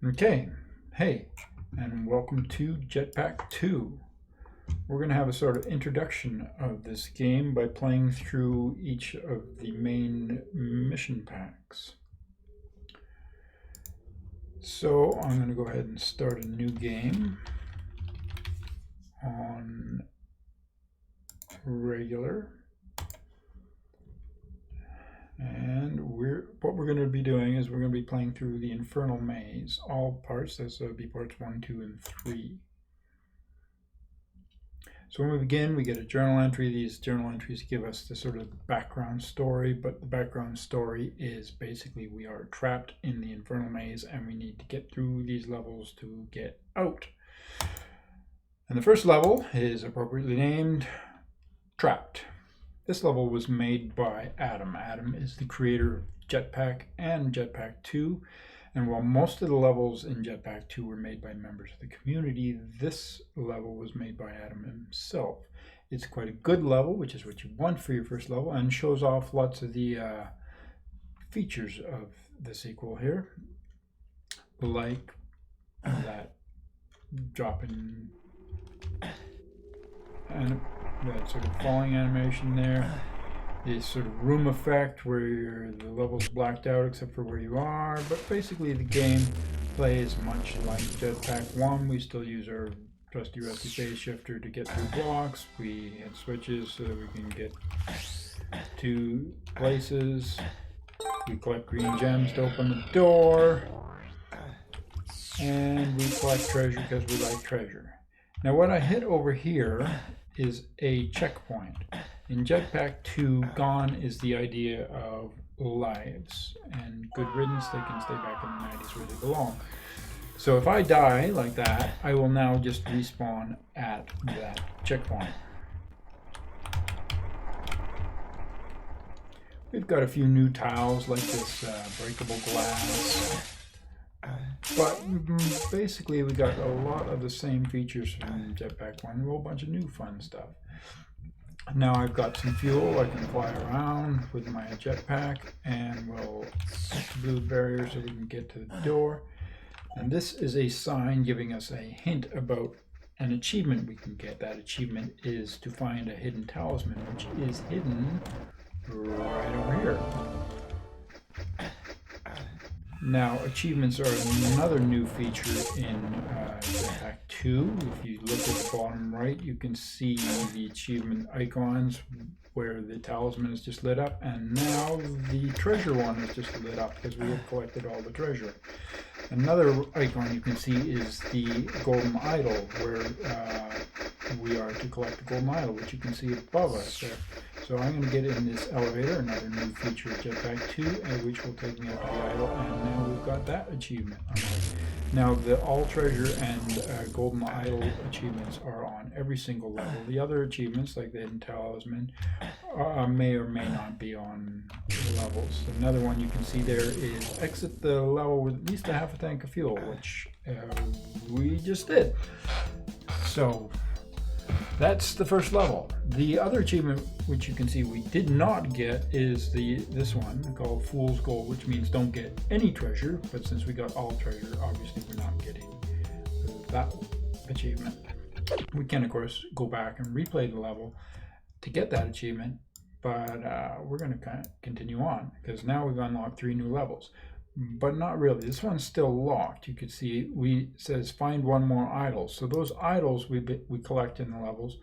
Okay, hey, and welcome to Jetpack 2. We're going to have a sort of introduction of this game by playing through each of the main mission packs. So I'm going to go ahead and start a new game on regular. And what we're going to be doing is we're going to be playing through the Infernal Maze, all parts. This will be parts 1, 2, and 3. So when we begin, we get a journal entry. These journal entries give us the sort of background story, but the background story is basically we are trapped in the Infernal Maze and we need to get through these levels to get out. And the first level is appropriately named Trapped. This level was made by Adam. Adam is the creator of Jetpack and Jetpack 2. And while most of the levels in Jetpack 2 were made by members of the community, this level was made by Adam himself. It's quite a good level, which is what you want for your first level, and shows off lots of the features of the sequel here, like that dropping and that sort of falling animation there, this sort of room effect where the level's blacked out except for where you are. But basically the game plays much like Jetpack 1. We still use our trusty rusty phase shifter to get through blocks. We hit switches so that we can get to places. We collect green gems to open the door, and we collect treasure because we like treasure. Now what I hit over here is a checkpoint. In Jetpack 2, gone is the idea of lives, and good riddance, they can stay back in the 90s where they belong. So if I die like that, I will now just respawn at that checkpoint. We've got a few new tiles like this breakable glass. But basically we got a lot of the same features from Jetpack 1, a whole bunch of new fun stuff. Now I've got some fuel, I can fly around with my jetpack, and we'll hit the blue barrier so we can get to the door. And this is a sign giving us a hint about an achievement we can get. That achievement is to find a hidden talisman, which is hidden right over here. Now, achievements are another new feature in Jetpack 2. If you look at the bottom right, you can see the achievement icons where the talisman is just lit up, and now the treasure one is just lit up because we have collected all the treasure. Another icon you can see is the golden idol, where we are to collect the golden idol, which you can see above us there. So I'm going to get in this elevator, another new feature of Jetpack 2, which will take me up to the idol, and now we've got that achievement. Now the all treasure and golden idol achievements are on every single level. The other achievements, like the hidden talisman, may or may not be on the levels. Another one you can see there is exit the level with at least a half a tank of fuel, which we just did. So that's the first level. The other achievement, which you can see we did not get, is this one called Fool's Gold, which means don't get any treasure. But since we got all treasure, obviously we're not getting that achievement. We can, of course, go back and replay the level to get that achievement, but we're going to continue on because now we've unlocked 3 new levels. But not really. This one's still locked. You can see it says find one more idol. So those idols we collect in the levels,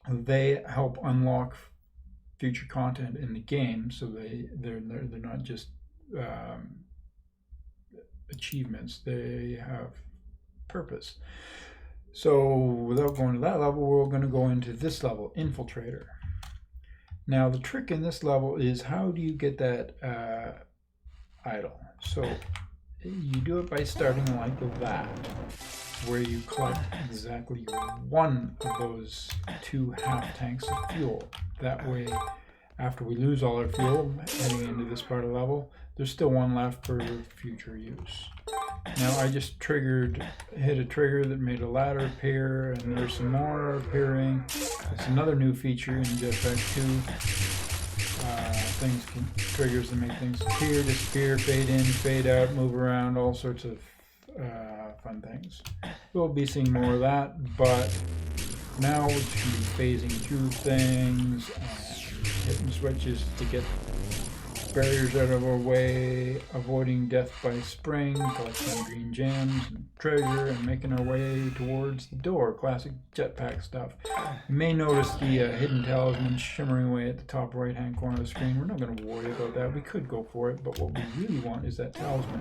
they help unlock future content in the game. So they're not just achievements. They have purpose. So without going to that level, we're going to go into this level, Infiltrator. Now the trick in this level is how do you get that idol. So you do it by starting like that, where you collect exactly one of those 2 half tanks of fuel. That way, after we lose all our fuel heading into this part of the level, there's still one left for future use. Now I just hit a trigger that made a ladder appear, and there's some more appearing. It's another new feature in Jetpack 2. Triggers that make things appear, disappear, fade in, fade out, move around, all sorts of fun things. We'll be seeing more of that, but now we should be phasing through things and hitting switches to get barriers out of our way, avoiding death by spring, collecting green gems and treasure, and making our way towards the door. Classic Jetpack stuff. You may notice the hidden talisman shimmering away at the top right hand corner of the screen. We're not going to worry about that. We could go for it, but what we really want is that talisman,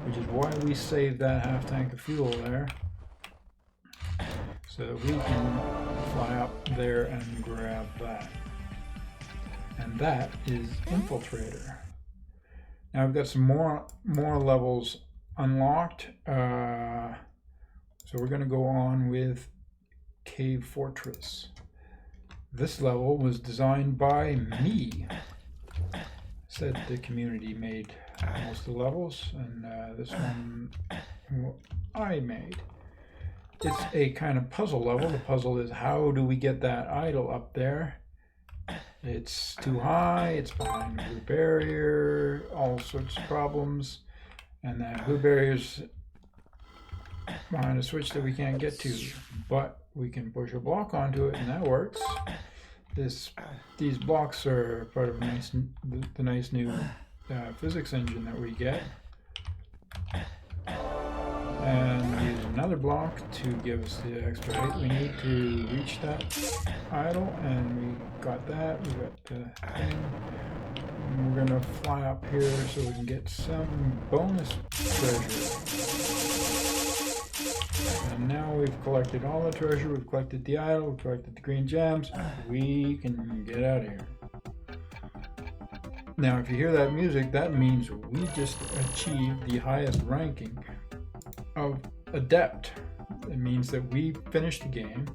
which is why we saved that half tank of fuel there, so that we can fly up there and grab that. And that is Infiltrator. Now we've got some more levels unlocked. So we're going to go on with Cave Fortress. This level was designed by me. Said the community made most of the levels, and this one I made. It's a kind of puzzle level. The puzzle is, how do we get that idol up there? It's too high, it's behind a blue barrier, all sorts of problems. And that blue barrier's behind a switch that we can't get to. But we can push a block onto it, and that works. These blocks are part of the nice new physics engine that we get. And use another block to give us the extra height we need to reach that idol, and we got that. We got the thing. And we're gonna fly up here so we can get some bonus treasure. And now we've collected all the treasure. We've collected the idol. We've collected the green gems. We can get out of here. Now, if you hear that music, that means we just achieved the highest ranking of Adept. It means that we finished the game,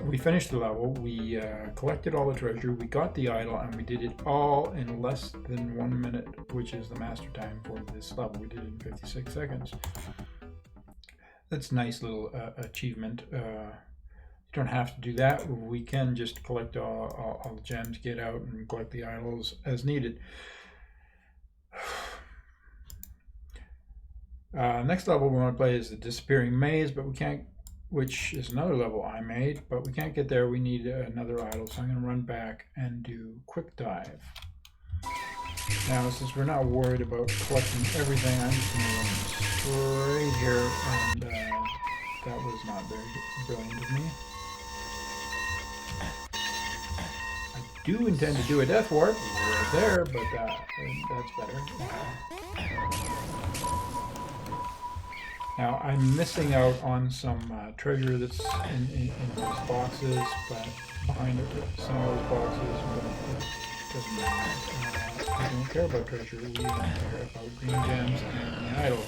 we finished the level, we collected all the treasure, we got the idol, and we did it all in less than 1 minute, which is the master time for this level. We did it in 56 seconds. That's a nice little achievement. You don't have to do that. We can just collect all the gems, get out, and collect the idols as needed. Next level we want to play is the Disappearing Maze, but we can't, which is another level I made, but we can't get there. We need another idol, so I'm going to run back and do Quick Dive. Now, since we're not worried about collecting everything, I'm just going to run straight here, and that was not very brilliant of me. I do intend to do a Death Warp right there, but that's better. Now, I'm missing out on some treasure that's in those boxes, but behind some of those boxes, but it doesn't matter. We don't care about treasure, we don't care about green gems and the idol.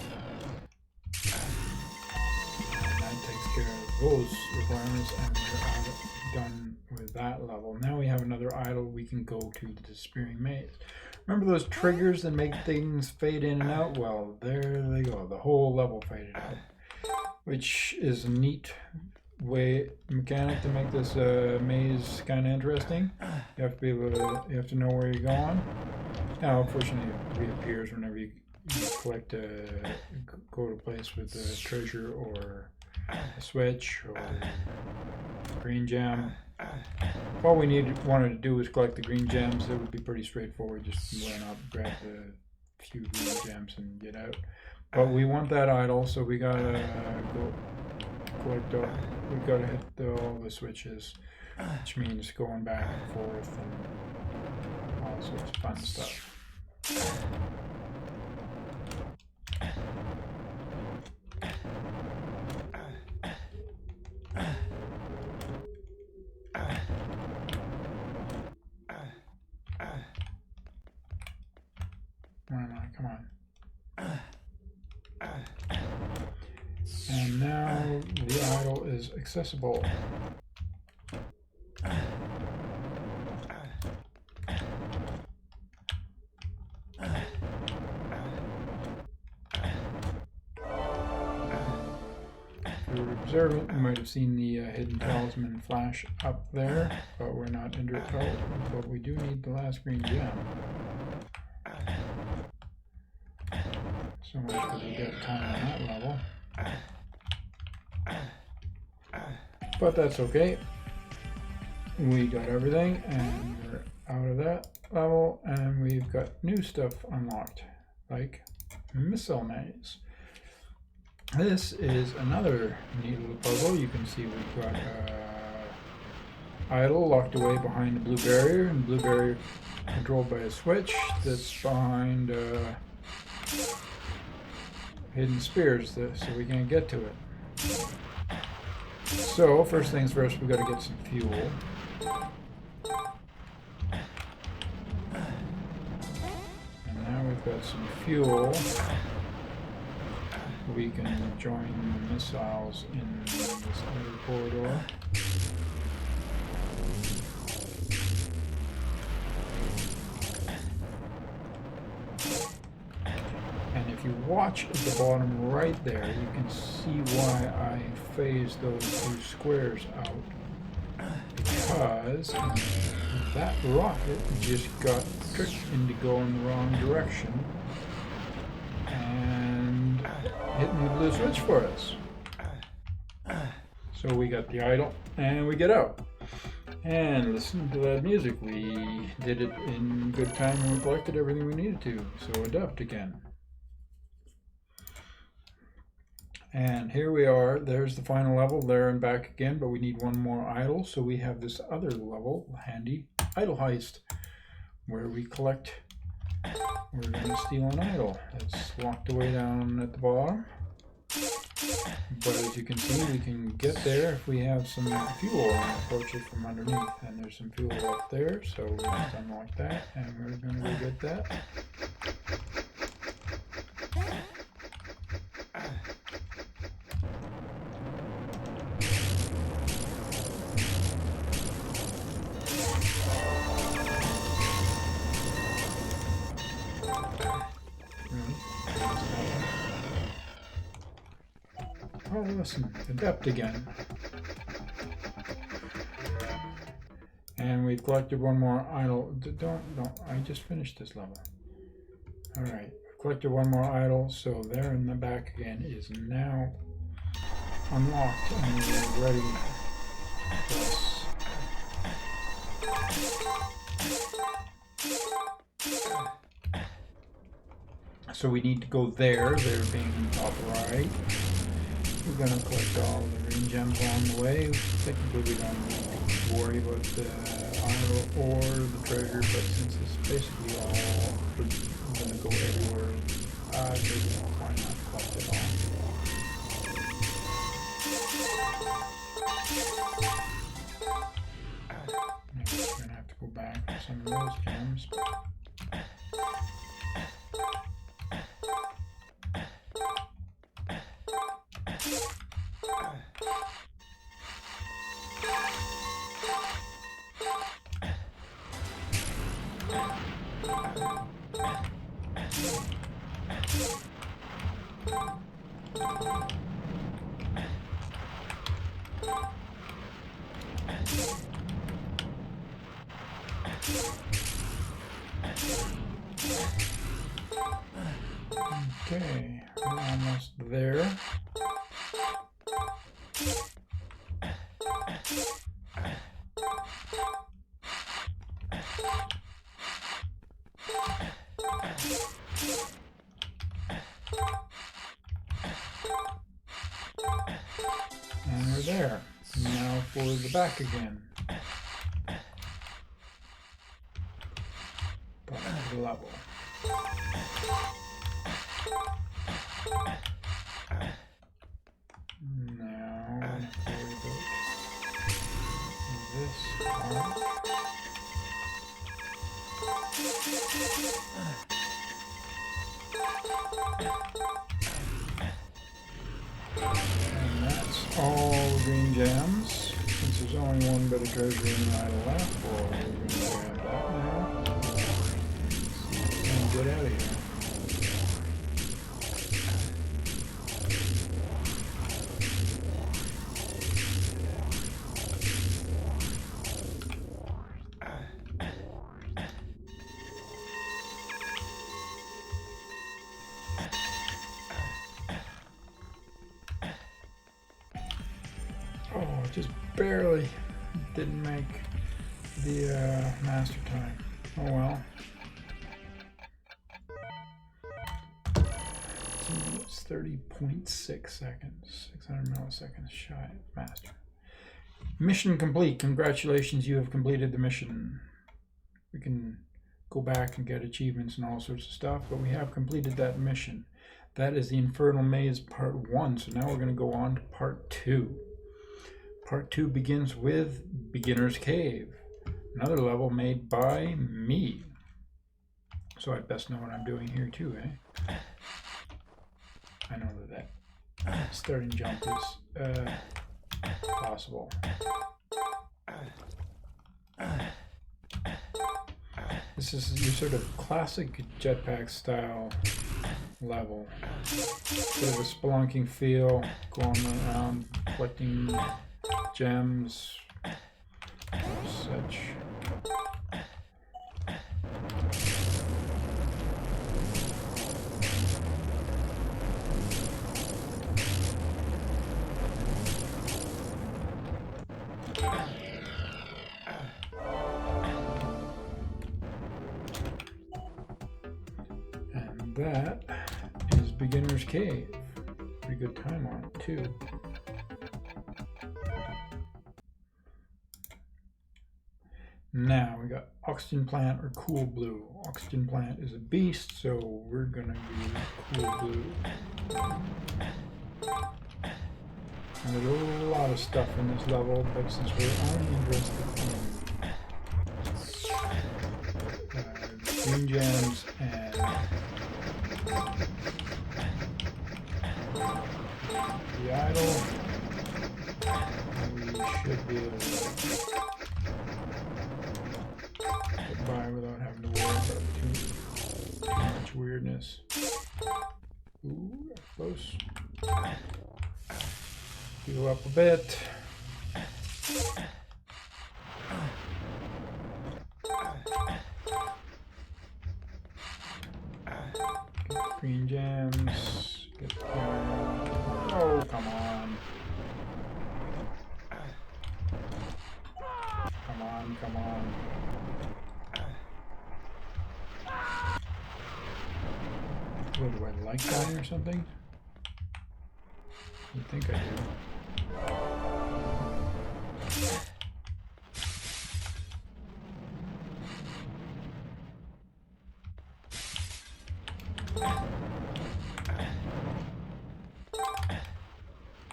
And that takes care of those requirements, and we're done with that level. Now we have another idol, we can go to the Disappearing Maze. Remember those triggers that make things fade in and out? Well, there they go. The whole level faded out, which is a neat mechanic to make this maze kind of interesting. You have to be able to, you have to know where you're going. Now, unfortunately, it reappears whenever you collect go to a place with a treasure or a switch or green gem. If all we wanted to do was collect the green gems, it would be pretty straightforward. Just run up, grab the few green gems, and get out. But we want that idol, so we gotta go collect all. We gotta hit all the switches, which means going back and forth and all sorts of fun stuff. Come on. And now the idol is accessible. If you were observant, you might have seen the hidden talisman flash up there, but we're not into it at all. But we do need the last green gem. So much for the dead time on that level. But that's okay. We got everything and we're out of that level, and we've got new stuff unlocked, like missile maze. This is another neat little puzzle. You can see we've got idol locked away behind the blue barrier, and blue barrier controlled by a switch that's behind hidden spears, so we can't get to it. So first things first, we've got to get some fuel. And now we've got some fuel. We can join the missiles in this other corridor. And if you watch at the bottom right there, you can see why I phased those two squares out. Because that rocket just got tricked into going the wrong direction and hitting the blue switch for us. So we got the idol and we get out. And listen to that music. We did it in good time and we collected everything we needed to. So adopt again. And here we are. There's the final level, there and back again, but we need one more idol. So we have this other level, handy idol heist, where we collect. We're going to steal an idol. It's locked away down at the bottom. But as you can see, we can get there if we have some fuel and approach it from underneath. And there's some fuel up there, so we just unlock that, and we're going to go get that. Oh, listen, adept again. And we've collected one more idol. Don't, I just finished this level. Alright, we've collected one more idol, so there in the back again is now unlocked and we're ready for us. So we need to go there being top right. We're going to collect all the green gems along the way. Technically we don't need to worry about the idol or the treasure, but since it's basically all, we're going to go everywhere. Why not collect it all? Maybe we're going to have to go back for some of those gems. Okay, we're almost there. And we're there. Now for the back again. Bottom of the level. Now for this part. And that's all the green gems. Since there's only one bit of treasure in the idol left, well, we're going to grab that now. And get out of here. just barely didn't make the master time. Oh well. It's 30.6 seconds, 600 milliseconds shy of master. Mission complete. Congratulations, you have completed the mission. We can go back and get achievements and all sorts of stuff, but we have completed that mission. That is the Infernal Maze Part 1. So now we're going to go on to Part 2. Part 2 begins with Beginner's Cave, another level made by me. So I best know what I'm doing here too, eh? I know that starting jump is possible. This is your sort of classic Jetpack style level. Sort of a spelunking feel, going around collecting gems, such. And that is Beginner's Cave. Pretty good time on it too. Now we got Oxygen Plant or Cool Blue. Oxygen Plant is a beast, so we're gonna do Cool Blue. And there's a lot of stuff in this level, but since we're only interested in green gems and the idol, we should be able to get by without having to worry about too much weirdness. Ooh, close. Go up a bit. Get green gems. Get oh, come on. Come on, come on. What do I like dying or something? You think I do?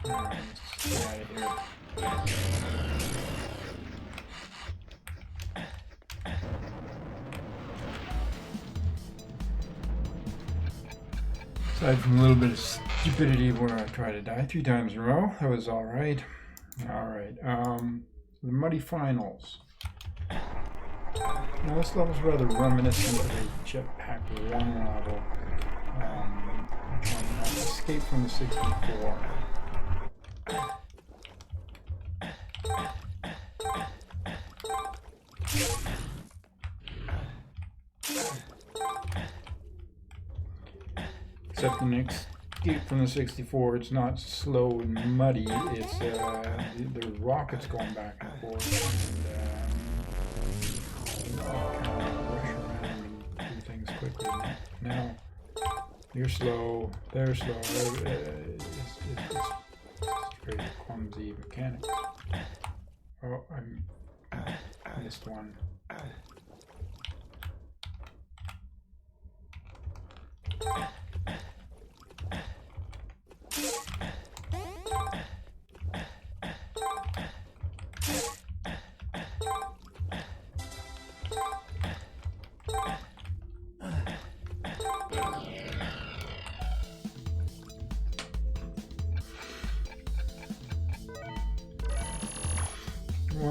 Alright, let's get out of here. Aside from a little bit of stupidity where I tried to die 3 times in a row, that was alright. Alright, the Muddy Finals. Now this level's rather reminiscent of a Jetpack 1 level. Trying to escape from the 64. Except the next escape from the 64, it's not slow and muddy, it's the rockets going back and forth, and kind of rush around and do things quickly. Now, you're slow, they're slow, it's very clumsy mechanics. Oh, I missed one.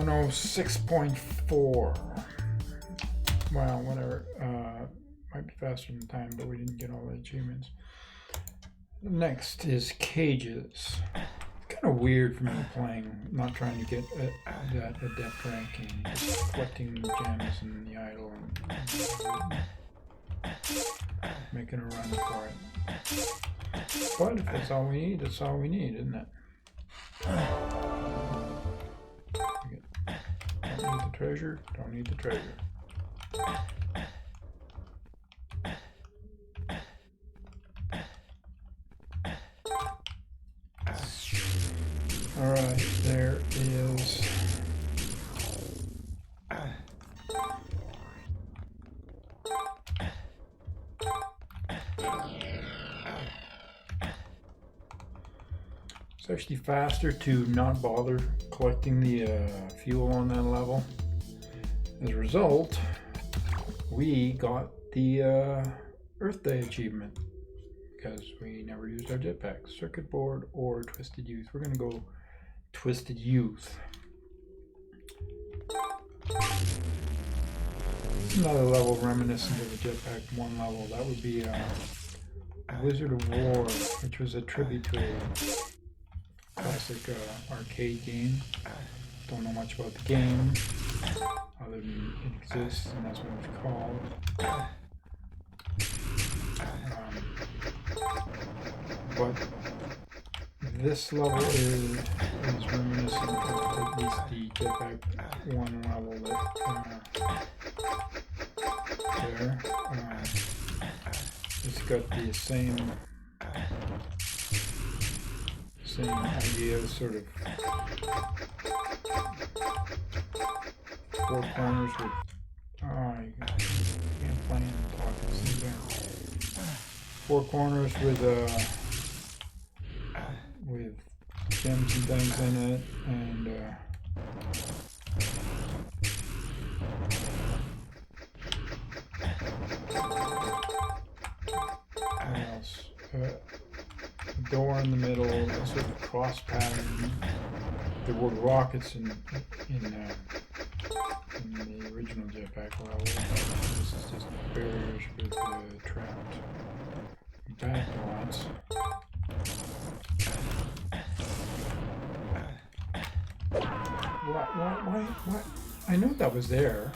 Oh, 6.4. Wow, whatever. Might be faster than time, but we didn't get all the achievements. Next is Cages. It's kind of weird for me playing, not trying to get that adept ranking, just collecting gems and the idol and making a run for it. But if that's all we need, that's all we need, isn't it? treasure? Don't need the treasure. Alright, there is it's actually faster to not bother collecting the fuel on that level. As a result, we got the Earth Day achievement because we never used our jetpack, circuit board, or Twisted Youth. We're gonna go Twisted Youth. Another level reminiscent of the Jetpack 1 level. That would be Wizard of War, which was a tribute to a classic arcade game. Don't know much about the game, other than it exists and that's what it's called. But this level is reminiscent of at least the Jetpack 1 level that there. It's got the same idea, sort of four corners with you can't play and talk at the same time. Four corners with gems and things in it, and what else? A door in the middle, a sort of cross pattern. There were rockets in the original Jetpack level. This is just barriers with trapped back lines. What? I know that was there.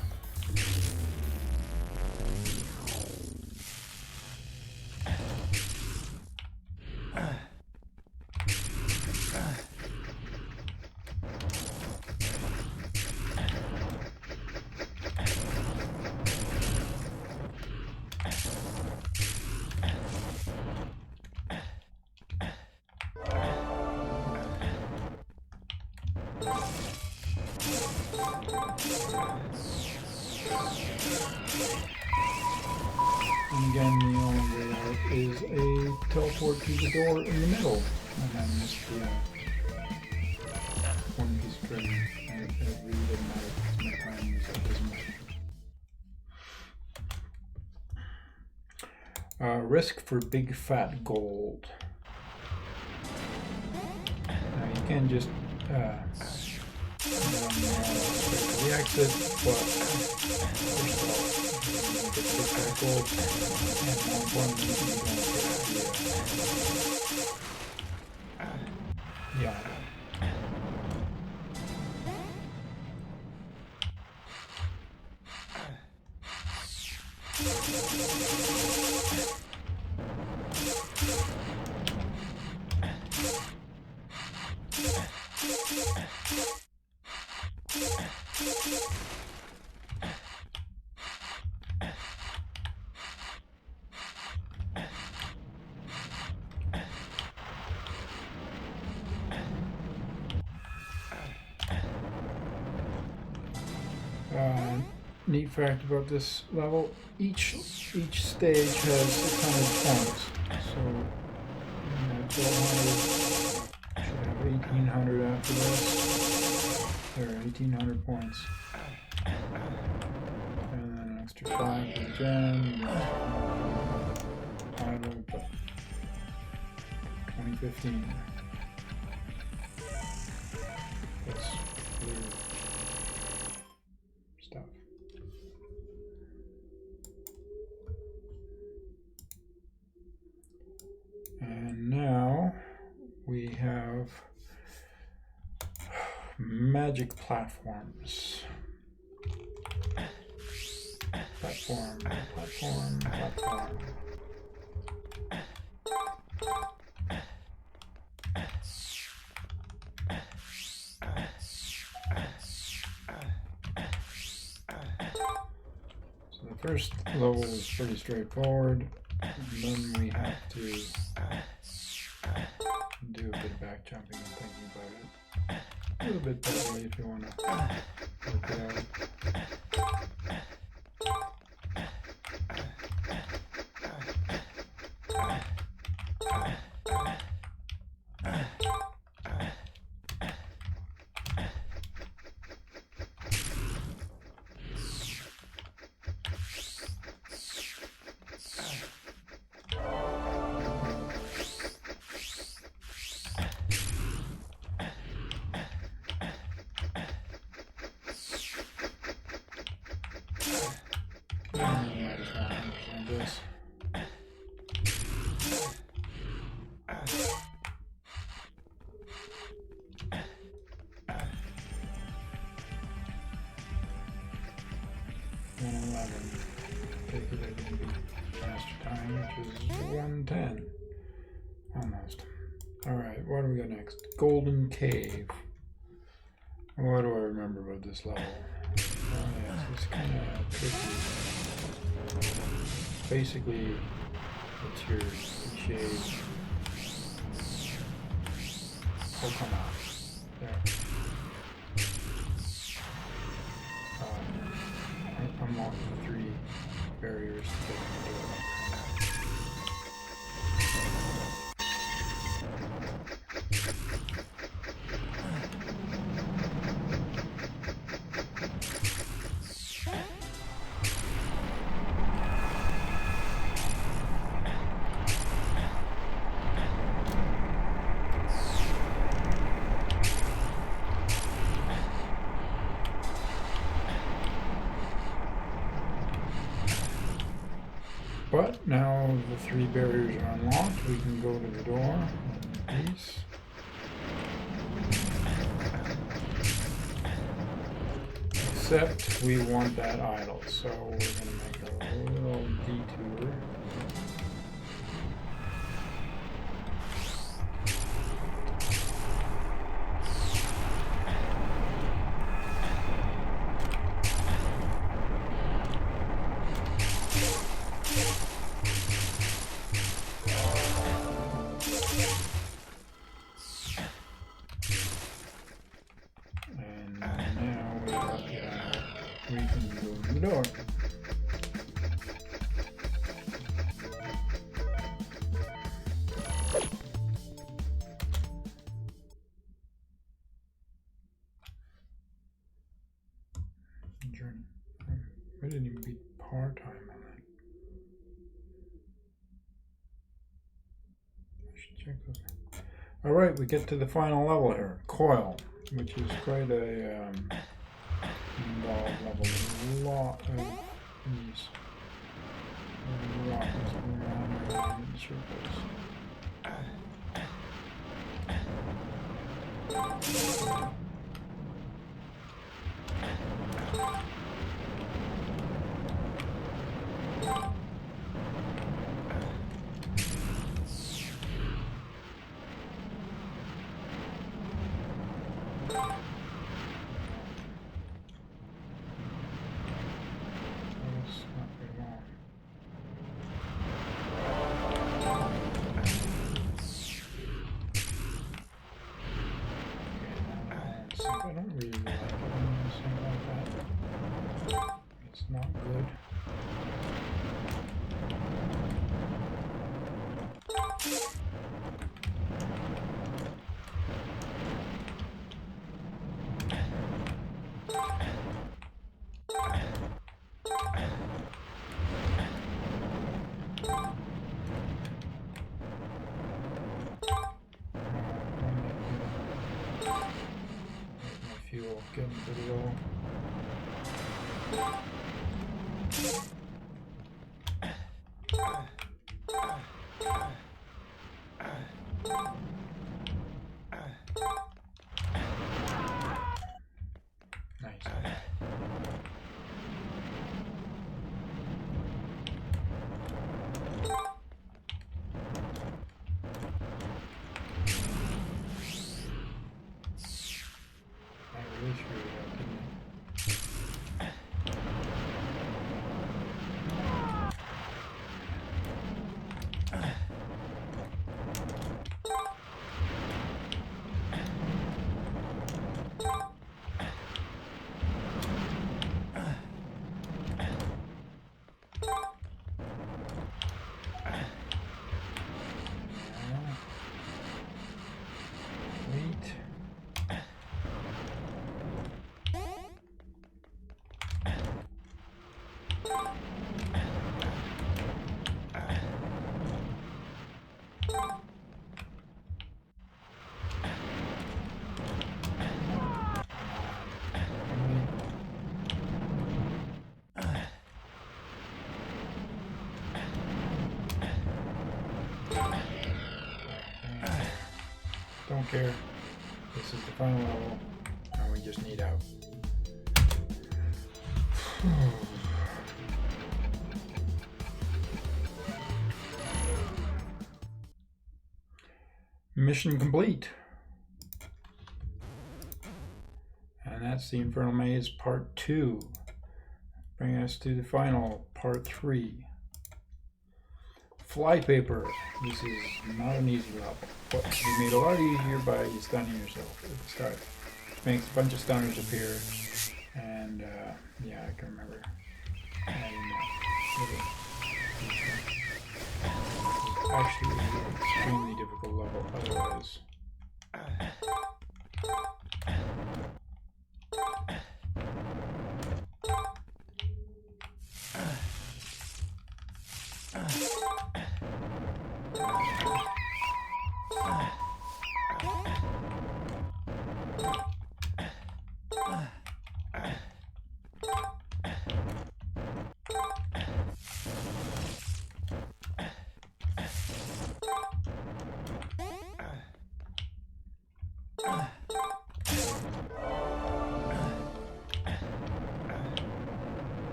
And again, the only way out is a teleport to the door in the middle. And I missed the one piece of treasure. It really doesn't matter because my time was abysmal. Risk for big fat gold. Now you can just the exit, but first of all, get big fat gold, and more importantly, you don't get the yeah. Neat fact about this level, each stage has 600 points, so 1200, should have 1800 after this. There are 1800 points, and then an extra 5 for the gem, idle, but 2015. That's clear stuff. And now we have magic platforms. Platform. first level is pretty straightforward, and then we have to do a bit of back jumping and thinking about it. A little bit badly if you want to work it out. This. Take it at a faster time, which is 110. Almost. Alright, what do we got next? Golden Cave. What do I remember about this level? Oh yes, it's kind of tricky. Basically, it's your cliched. Oh, come on. There. Unlock the 3 barriers to get into it. But now the 3 barriers are unlocked, we can go to the door in peace. Except we want that idol, so we're going to make a little detour. We can go in the door. Journey. I didn't even beat power time on that. I should check those. Alright, we get to the final level here. Coil, which is quite a involved level. A lot of these rockets around in circles. I don't really like it when you sing like that. It's not good. Fuel getting pretty low. Nice. Don't care. This is the final level, and we just need out. Mission complete. And that's the Infernal Maze Part 2. Bringing us to the final, Part 3. Flypaper. This is not an easy level, but you made a lot easier by stunning yourself at the start. Makes a bunch of stunners appear, and yeah, I can remember adding that. It's actually an extremely difficult level otherwise.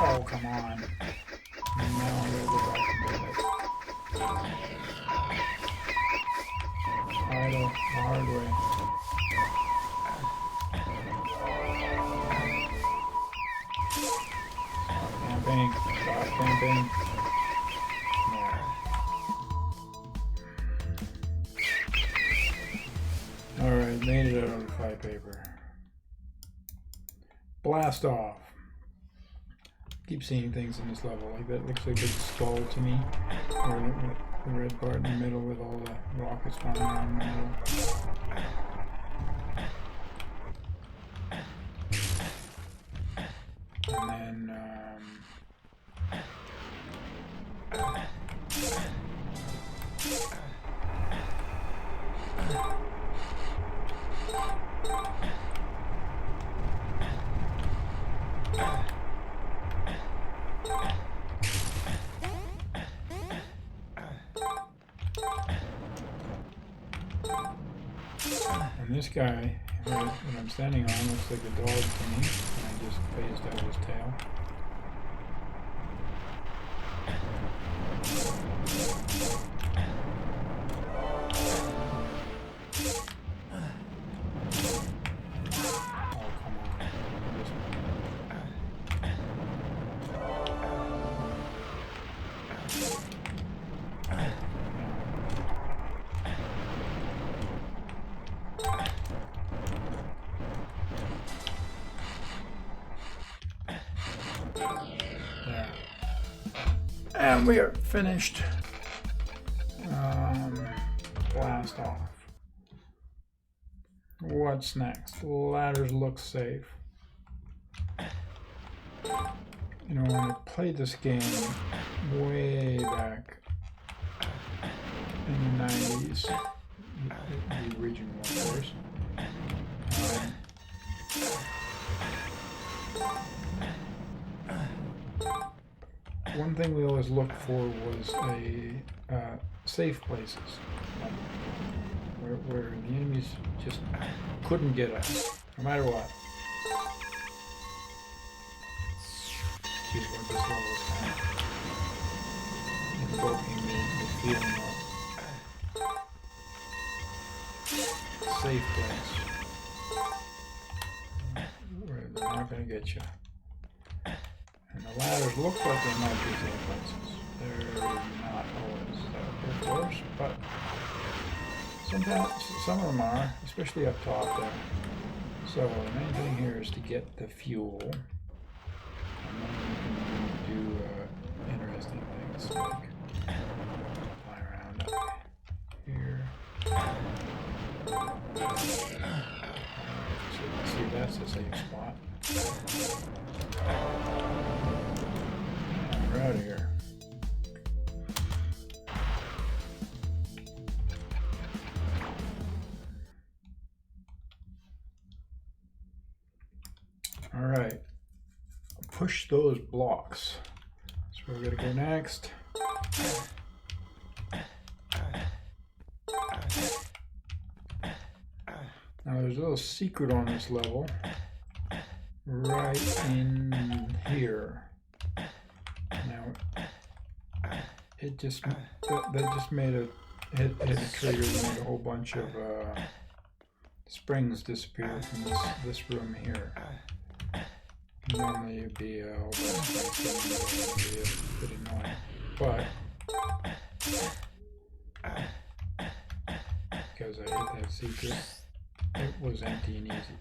Oh, come on. Now I'm going to go back and do it. Idle, the hard way. Stop camping. Stop camping. No. Alright, made it out of the flypaper. Blast off. Keep seeing things in this level. Like that looks like a big skull to me. Or the red part in the middle with all the rockets flying around in the middle. And then and this guy that I'm standing on looks like a dog to me, and I just phased out his tail. Oh, come on. And we are finished. Blast off. What's next? Ladders look safe. You know, when I played this game way back in the 90s, the original, of course, one thing we always looked for was a safe places where the enemies just couldn't get us, no matter what. Excuse what this level is kind of invoking the feeling of safe place where they're not going to get you. And the ladders look like they might be safe places. They're not always, of course, but sometimes some of them are, especially up top there. So the main thing here is to get the fuel, and then you can do interesting things like fly around up here. So see, that's a safe spot. We're out of here. All right, push those blocks. So we gotta go next. Now there's a little secret on this level, right in here. Now it just that just made a hit a trigger and made a whole bunch of springs disappear from this room here. Normally it'd be a whole bunch of springs, would be a bit annoying, but because I hit that secret, it was empty and easy.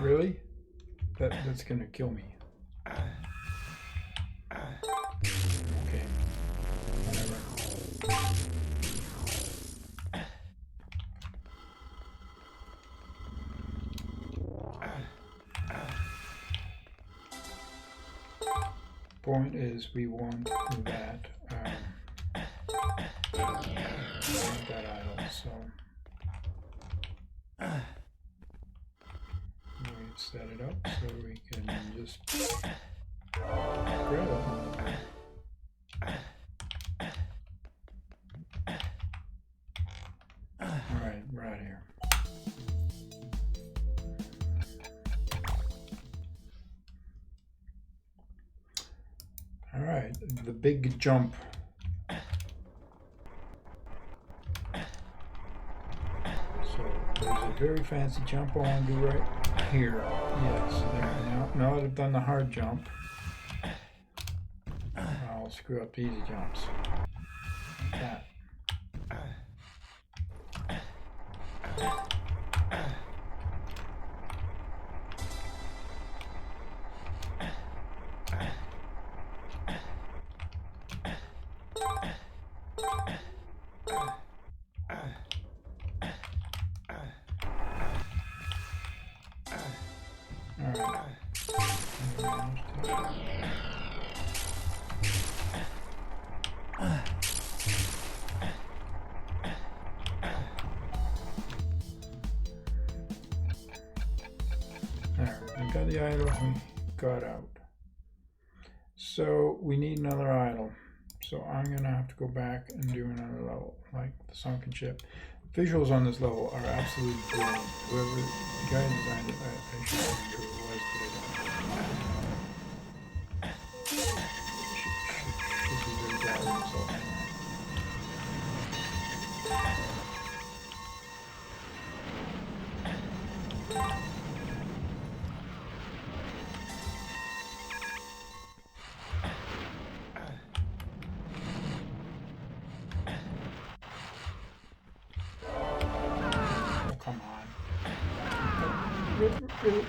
Really? That's gonna kill me. Okay. Whatever. Point is, we want that. That idle, so we set it up so we can just grab it. Alright, we're out of here. Alright, the big jump. There's a very fancy jump I want to do right here. Yes, there. Now that I've done the hard jump, I'll screw up the easy jumps. Like that. Got the idle, we got out. So we need another idle. So I'm gonna have to go back and do another level, like the sunken ship. Visuals on this level are absolutely brilliant. Whoever the guy who designed it, I should remember who it was, but I should be very proud of himself anyway.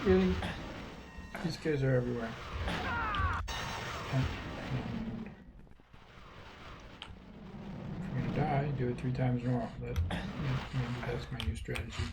Really? These guys are everywhere. And if you're gonna die, do it 3 times in a row. Maybe that's my new strategy.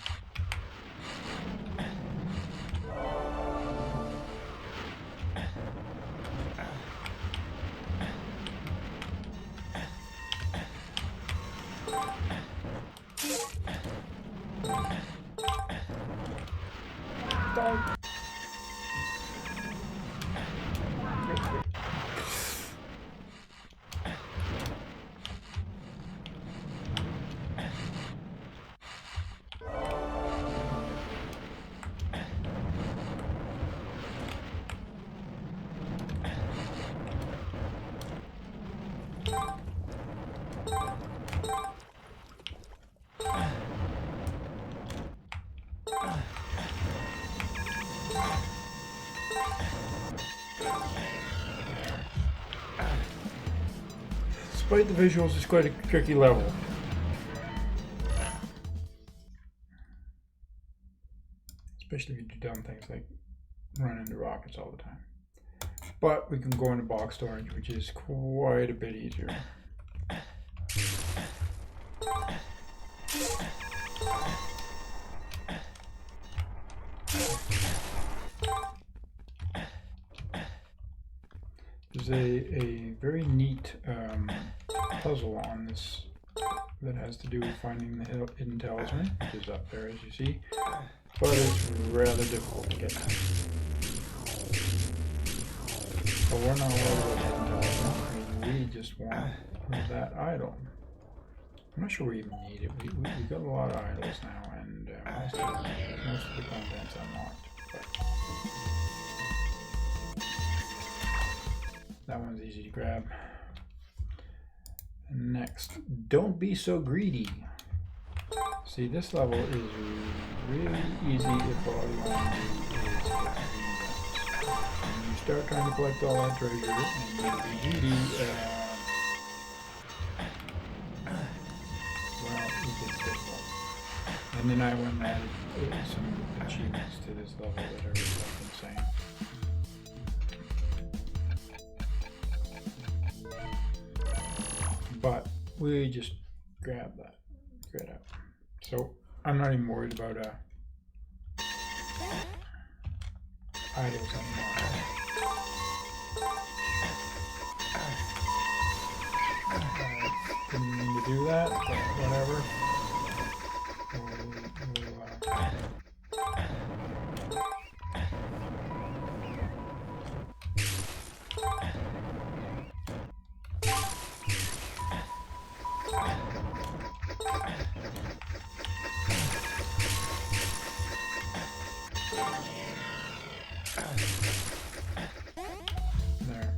Despite the visuals, it's quite a tricky level. Especially if you do dumb things like run into rockets all the time. But we can go into box storage, which is quite a bit easier. There's a very neat puzzle on this that has to do with finding the hidden talisman, which is up there as you see, but it's rather difficult to get. But we're not worried about the intelligence. We just want that idol. I'm not sure we even need it. We got a lot of idols now, and most of the content's unlocked. But that one's easy to grab. Next, don't be so greedy. See, this level is really easy if all you want to do is get green gems. When you start trying to collect all that treasure and you be greedy, well, it gets difficult. And then I went and added some achievements to this level that are like insane. But we just grab that straight out. So I'm not even worried about idols anymore. Didn't mean to do that, but whatever. There.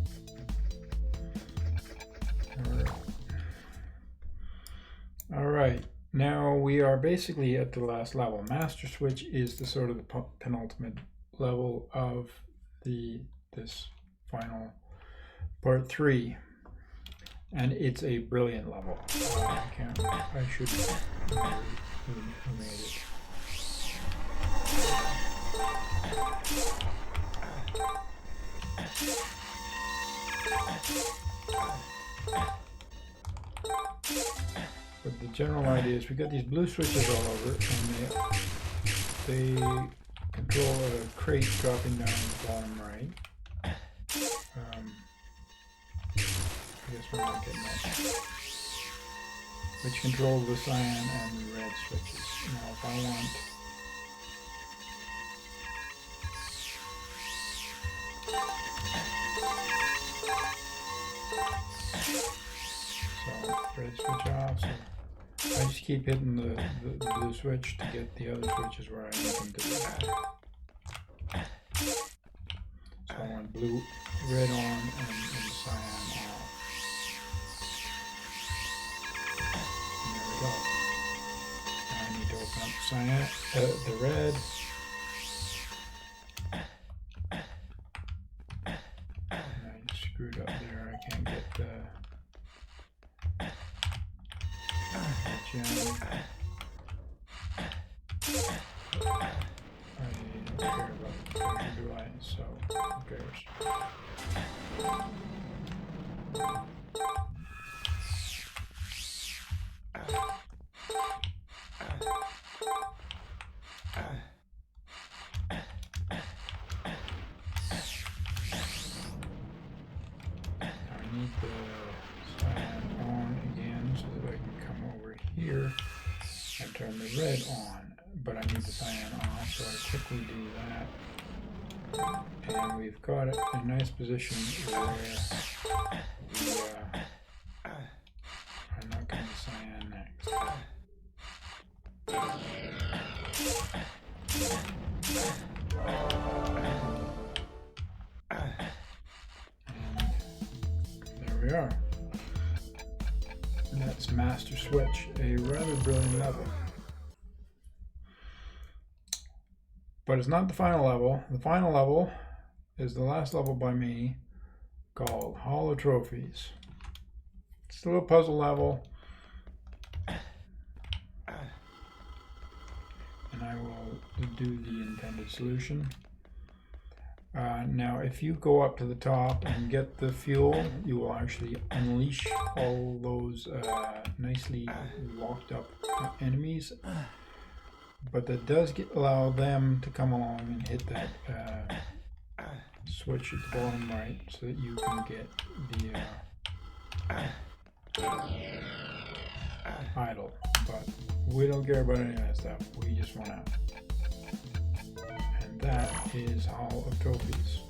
All right. Now we are basically at the last level. Master Switch is the sort of the penultimate level of this final part 3, and it's a brilliant level. I should remember who made it. But the general idea is we got these blue switches all over, and they control a crate dropping down the bottom right. I guess we're not getting that. Which controls the cyan and the red switches. Now if I want red switch off, so I just keep hitting the blue switch to get the other switches where I need them to be. So I want blue, red on, and cyan off. And there we go. Now I need to open up cyan, the red. And I screwed up there. I can't get the gem. I don't care about the treasure, do I? So, who cares? I need the cyan on again so that I can come over here and turn the red on, but I need the cyan off, so I quickly do that. And we've got it in a nice position where we are not going to cyan next. And there we are. And that's Master Switch, a rather brilliant level. But it's not the final level. The final level is the last level by me, called Hollow Trophies. It's a little puzzle level. And I will do the intended solution. Now, if you go up to the top and get the fuel, you will actually unleash all those nicely locked up enemies. But that does allow them to come along and hit that switch at the bottom right so that you can get the idol. But we don't care about any of that stuff. We just want out. And that is Hall of Trophies.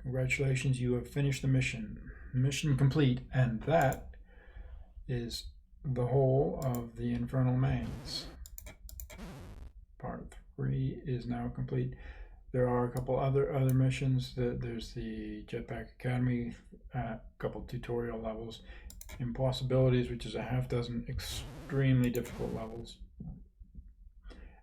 Congratulations, you have finished the mission. Mission complete, and that is the whole of the Infernal Mains. Part 3 is now complete. There are a couple other missions. There's the Jetpack Academy, a couple tutorial levels, Impossibilities, which is a half dozen extremely difficult levels,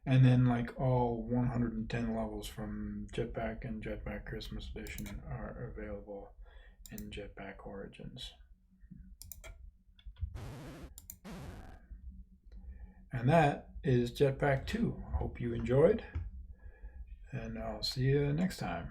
and then like all 110 levels from Jetpack and Jetpack Christmas Edition are available in Jetpack Origins. And that is Jetpack 2. I hope you enjoyed, and I'll see you next time.